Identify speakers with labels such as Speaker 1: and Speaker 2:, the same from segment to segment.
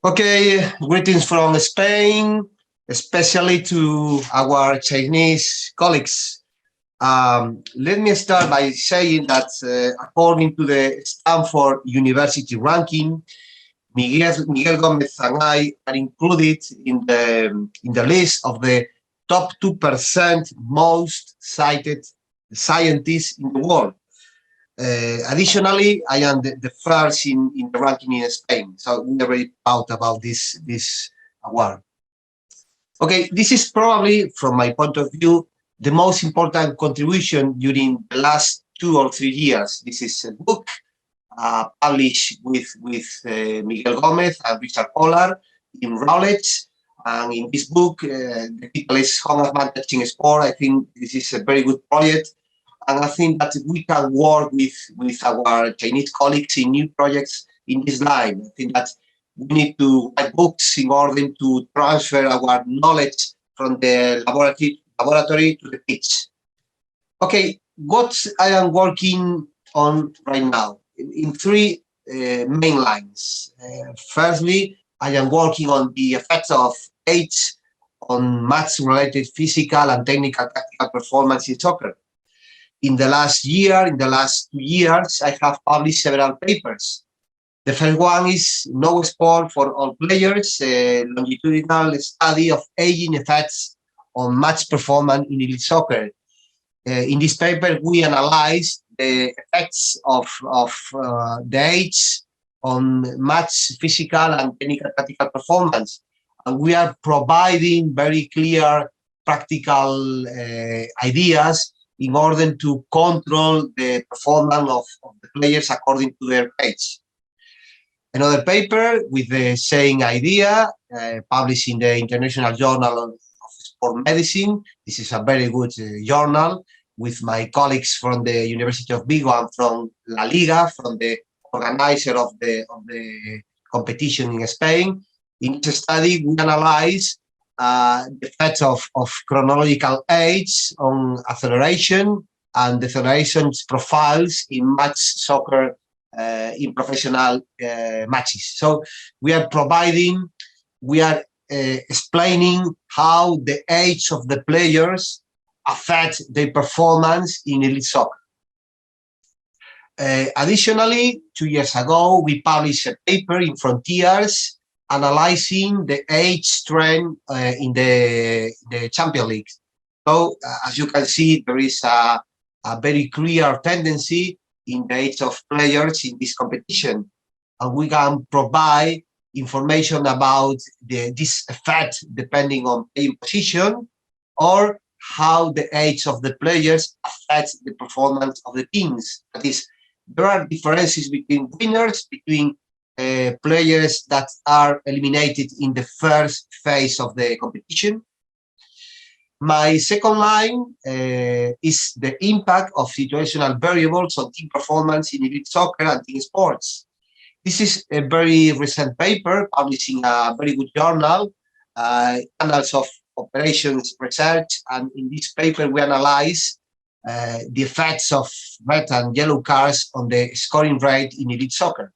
Speaker 1: Okay, greetings from Spain, especially to our Chinese colleagues. Let me start by saying that according to the Stanford University ranking, Miguel Gomez and I are included in the list of the top 2% most cited scientists in the world. Additionally, I am the first in the ranking in Spain, so we're very proud about this award. Okay, this is probably, from my point of view, the most important contribution during the last 2 or 3 years. This is a book published with Miguel Gomez and Richard Pollard in Routledge. And in this book, the title is Home Advantage in Sport. I think this is a very good project. And I think that we can work with our Chinese colleagues in new projects in this line. I think that we need to write books in order to transfer our knowledge from the laboratory to the pitch. Okay, what I am working on right now in three main lines. Firstly, I am working on the effects of age on match-related physical and technical tactical performance in soccer. In the last 2 years, I have published several papers. The first one is No Sport for All Players, a longitudinal study of aging effects on match performance in elite soccer. In this paper, we analyze the effects of the age on match physical and technical tactical performance. And we are providing very clear practical ideas in order to control the performance of the players according to their age. Another paper with the same idea, published in the International Journal of Sport Medicine. This is a very good journal with my colleagues from the University of Vigo and from La Liga, from the organizer of the competition in Spain. In this study, we analyze the effects of chronological age on acceleration and deceleration profiles in match soccer in professional matches. So we are explaining how the age of the players affect their performance in elite soccer. Additionally, 2 years ago, we published a paper in Frontiers analyzing the age trend in the Champions League. So, as you can see, there is a very clear tendency in the age of players in this competition. And we can provide information about this effect depending on playing position or how the age of the players affects the performance of the teams. That is, there are differences between winners, between players that are eliminated in the first phase of the competition. My second line is the impact of situational variables on team performance in elite soccer and team sports. This is a very recent paper published in a very good journal, Annals of Operations Research, and in this paper we analyze the effects of red and yellow cards on the scoring rate in elite soccer.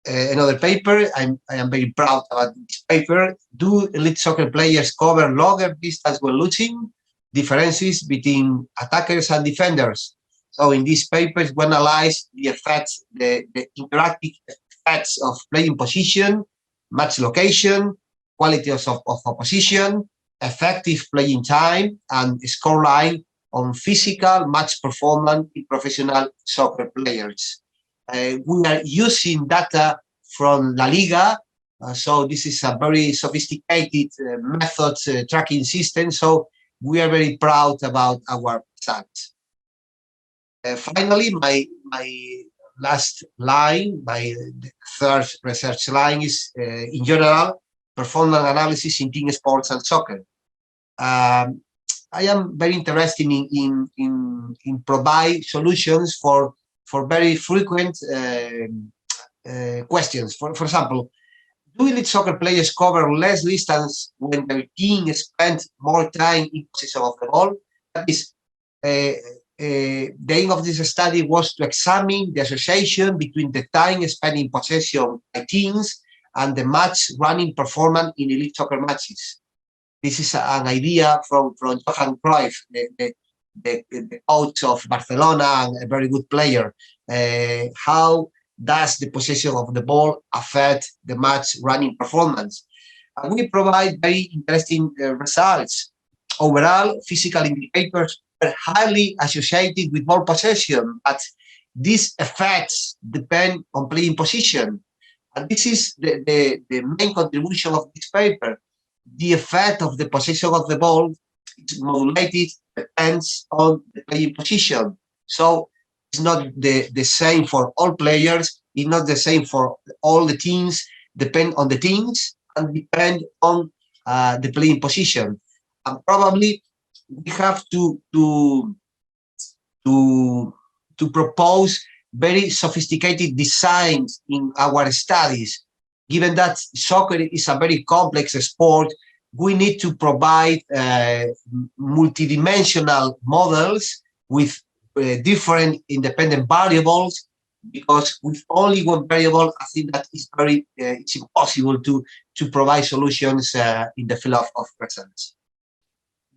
Speaker 1: Another paper, I am very proud about this paper. Do elite soccer players cover longer distance when losing? Differences between attackers and defenders. So in these papers, we analyze the effects, the interactive effects of playing position, match location, quality of opposition, effective playing time, and scoreline on physical match performance in professional soccer players. We are using data from La Liga, so this is a very sophisticated method tracking system, so we are very proud about our results. Finally, my last line, my third research line is, in general, performance analysis in team sports and soccer. I am very interested in provide solutions for very frequent questions. For example, do elite soccer players cover less distance when their team spends more time in possession of the ball? That is, the aim of this study was to examine the association between the time spent in possession by teams and the match running performance in elite soccer matches. This is an idea from Johan Cruyff, the coach of Barcelona and a very good player. How does the possession of the ball affect the match running performance? And we provide very interesting results. Overall, physical indicators are highly associated with ball possession, but these effects depend on playing position. And this is the main contribution of this paper. The effect of the possession of the ball is modulated, depends on the playing position. So it's not the same for all players, it's not the same for all the teams, depend on the teams and depend on the playing position. And probably we have to propose very sophisticated designs in our studies. Given that soccer is a very complex sport, we need to provide multidimensional models with different independent variables, because with only one variable, I think that is it's impossible to provide solutions in the field of research.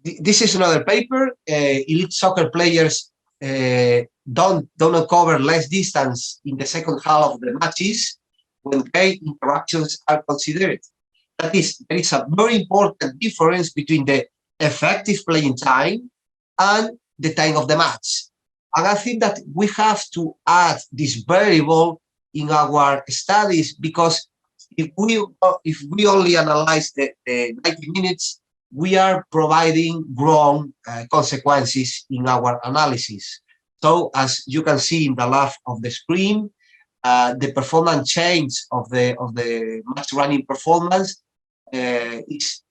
Speaker 1: This is another paper. Elite soccer players don't cover less distance in the second half of the matches when great interactions are considered. That is, there is a very important difference between the effective playing time and the time of the match. And I think that we have to add this variable in our studies, because if we only analyze the 90 minutes, we are providing wrong consequences in our analysis. So as you can see in the left of the screen, the performance change of the match running performance is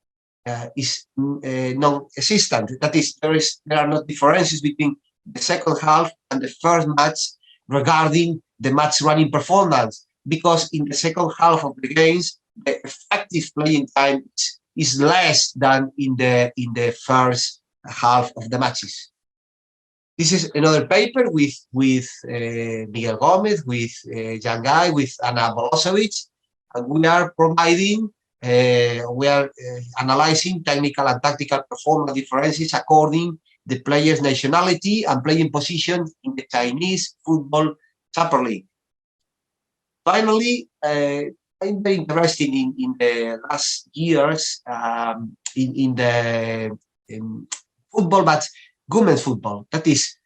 Speaker 1: non-existent. That is, there are no differences between the second half and the first match regarding the match running performance, because in the second half of the games, the effective playing time is less than in the first half of the matches. This is another paper with Miguel Gomez, with Jan Guy, with Anna Bolosevic, and we are providing, analyzing technical and tactical performance differences according the player's nationality and playing position in the Chinese Football Super League. Finally, I'm very interested in the last years in football, but women's football. That is,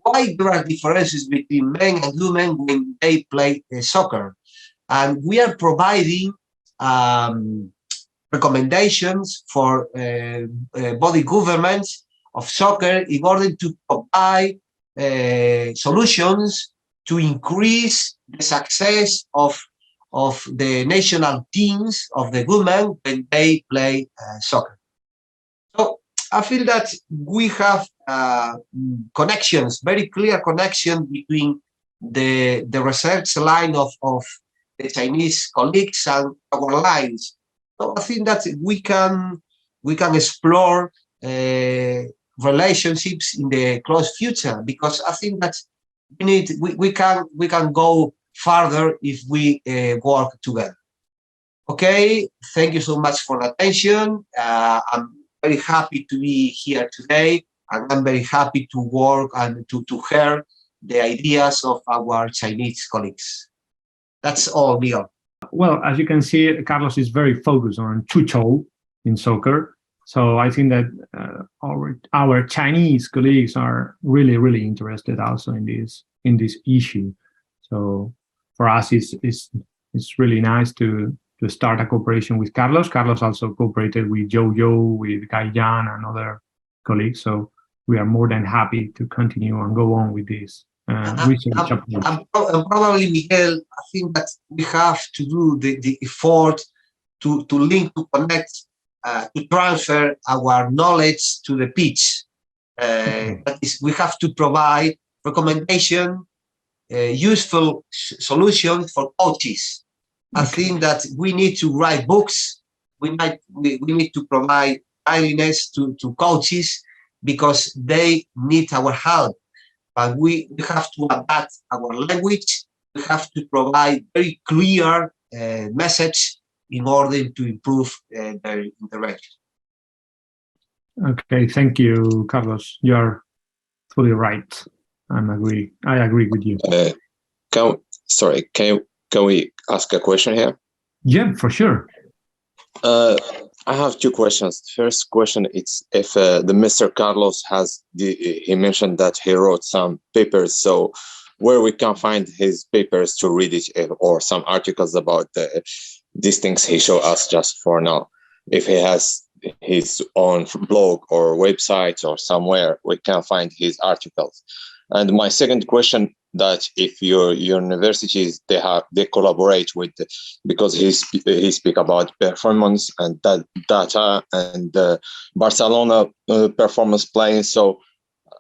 Speaker 1: why there are differences between men and women when they play soccer. And we are providing recommendations for body governments of soccer in order to provide solutions to increase the success of the national teams of the women when they play soccer. So I feel that we have connections, very clear connection between the research line of the Chinese colleagues and our lines. So I think that we can explore relationships in the close future, because I think that we can go further if we work together. Okay, thank you so much for the attention. I'm very happy to be here today, and I'm very happy to work and to hear the ideas of our Chinese colleagues. That's all, Miguel.
Speaker 2: Well, as you can see, Carlos is very focused on Chuchou in soccer. So I think that our Chinese colleagues are really interested also in this issue. So for us, it's really nice to start a cooperation with Carlos. Carlos also cooperated with Jojo, with Guy Jan and other colleagues. So we are more than happy to continue and go on with this research approach.
Speaker 1: And probably, Miguel, I think that we have to do the effort to link, to connect, to transfer our knowledge to the pitch. That is, we have to provide recommendation, useful solutions for coaches. I think that we need to write books. We need to provide guidance to coaches, because they need our help. But we have to adapt our language. We have to provide very clear message in order to improve their interaction.
Speaker 2: Okay, thank you, Carlos. You are fully right. I agree with you.
Speaker 3: Can we ask a question here?
Speaker 2: Yeah, for sure.
Speaker 3: I have two questions. First question is if the Mr. Carlos he mentioned that he wrote some papers, so where we can find his papers to read it, or some articles about these things he showed us just for now. If he has his own blog or website or somewhere we can find his articles. And my second question, that if your universities they collaborate with, because he speak about performance and that data and Barcelona performance playing. So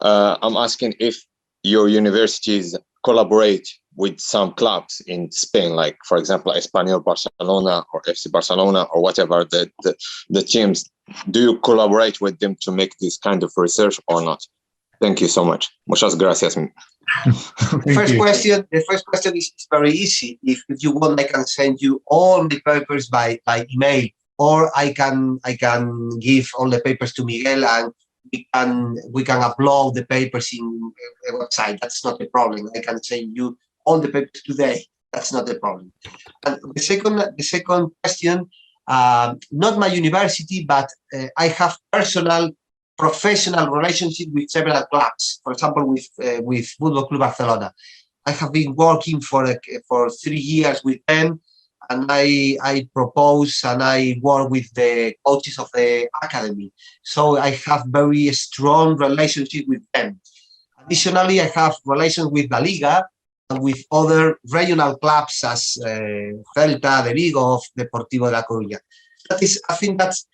Speaker 3: I'm asking if your universities collaborate with some clubs in Spain, like for example Espanyol Barcelona or FC Barcelona or whatever the teams. Do you collaborate with them to make this kind of research or not? Thank you so much. Muchas gracias.
Speaker 1: The first question is very easy. If you want, I can send you all the papers by email, or I can give all the papers to Miguel, and we can upload the papers in a website. That's not a problem. I can send you all the papers today. That's not a problem. And the second question, not my university, but I have professional relationship with several clubs. For example, with Football Club Barcelona, I have been working for 3 years with them, and I propose and I work with the coaches of the academy. So I have very strong relationship with them. Additionally, I have relations with La Liga and with other regional clubs as Celta, de Vigo, Deportivo de La Coruña. I think that's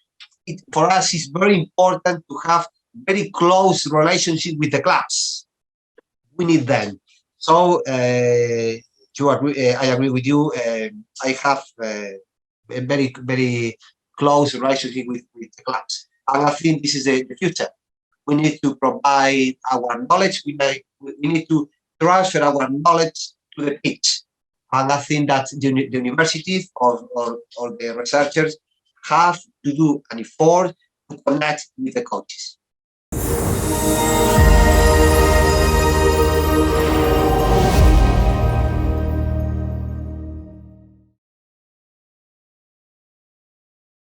Speaker 1: for us, it's very important to have very close relationship with the clubs. We need them. So I agree with you. I have a very, very close relationship with the clubs. And I think this is the future. We need to provide our knowledge. We need to transfer our knowledge to the pitch. And I think that the universities or the researchers have to do an effort to connect with the coaches.